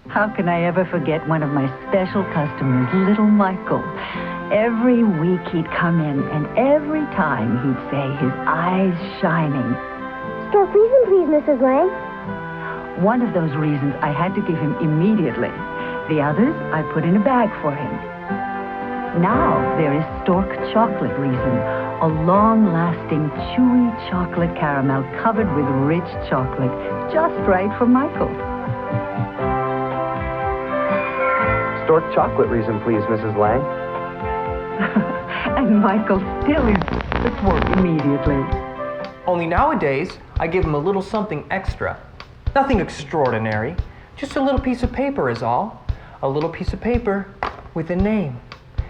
How can I ever forget one of my special customers, little Michael? Every week he'd come in, and every time he'd say, his eyes shining, Stork Riesen, please, Mrs. Lang. one of those reasons I had to give him immediately. The others I put in a bag for him. Now there is Stork Chocolate Riesen, a long-lasting, chewy chocolate caramel covered with rich chocolate, just right for Michael. Stork Chocolate Riesen, please, Mrs. Lang. And Michael still is at work immediately. Only nowadays, I give him a little something extra. Nothing extraordinary. Just a little piece of paper is all. A little piece of paper with a name.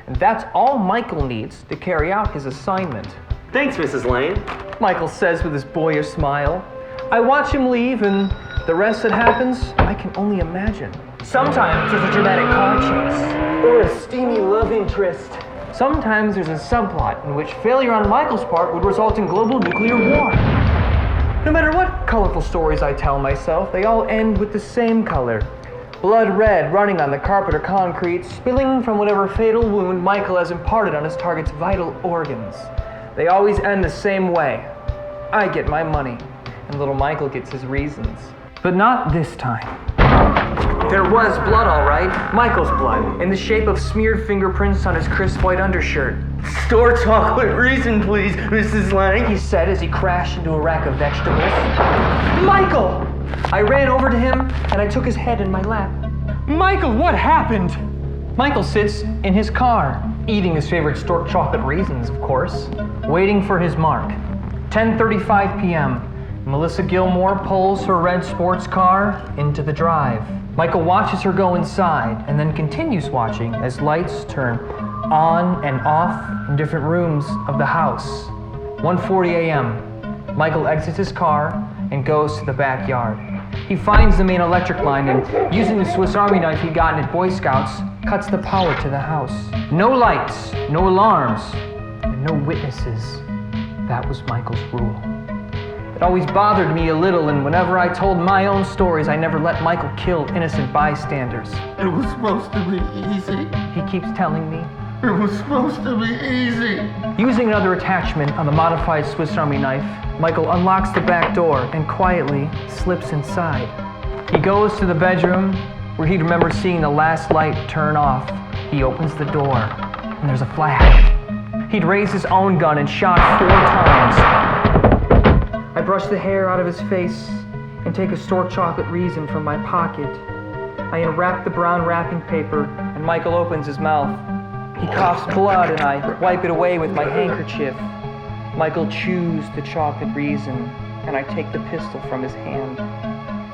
And that's all Michael needs to carry out his assignment. Thanks, Mrs. Lane. Michael says with his boyish smile. I watch him leave, and the rest that happens, I can only imagine. Sometimes there's a dramatic car chase, or a steamy love interest. Sometimes there's a subplot in which failure on Michael's part would result in global nuclear war. No matter what colorful stories I tell myself, they all end with the same color. Blood red running on the carpet or concrete, spilling from whatever fatal wound Michael has imparted on his target's vital organs. They always end the same way. I get my money, and little Michael gets his reasons. But not this time. There was blood, all right. Michael's blood, in the shape of smeared fingerprints on his crisp white undershirt. Stork Chocolate Riesen, please, Mrs. Lang. He said as he crashed into a rack of vegetables. Michael! I ran over to him, and I took his head in my lap. Michael, what happened? Michael sits in his car, eating his favorite Stork Chocolate Riesens, of course, waiting for his mark. 10:35 p.m. Melissa Gilmore pulls her red sports car into the drive. Michael watches her go inside and then continues watching as lights turn on and off in different rooms of the house. 1:40 a.m. Michael exits his car and goes to the backyard. He finds the main electric line and, using the Swiss Army knife he'd gotten at Boy Scouts, cuts the power to the house. No lights, no alarms, and no witnesses. That was Michael's rule. It always bothered me a little, and whenever I told my own stories, I never let Michael kill innocent bystanders. It was supposed to be easy. He keeps telling me. It was supposed to be easy. Using another attachment on the modified Swiss Army knife, Michael unlocks the back door and quietly slips inside. He goes to the bedroom where he'd remember seeing the last light turn off. He opens the door, and there's a flash. He'd raised his own gun and shot 4 times. I brush the hair out of his face and take a Stork Chocolate Riesen from my pocket. I unwrap the brown wrapping paper, and Michael opens his mouth. He coughs blood, and I wipe it away with my handkerchief. Michael chews the chocolate Riesen, and I take the pistol from his hand.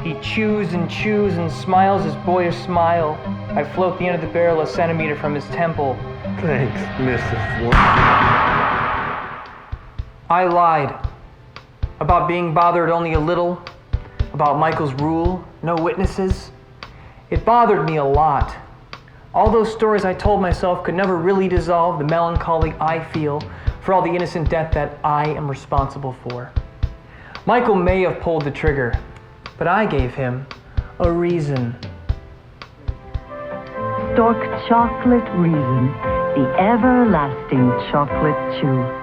He chews and smiles his boyish smile. I float the end of the barrel a centimeter from his temple. Thanks, Mrs. Lang. I lied about being bothered only a little, about Michael's rule, no witnesses. It bothered me a lot. All those stories I told myself could never really dissolve the melancholy I feel for all the innocent death that I am responsible for. Michael may have pulled the trigger, but I gave him a reason. Stork Chocolate Riesen, the everlasting chocolate chew.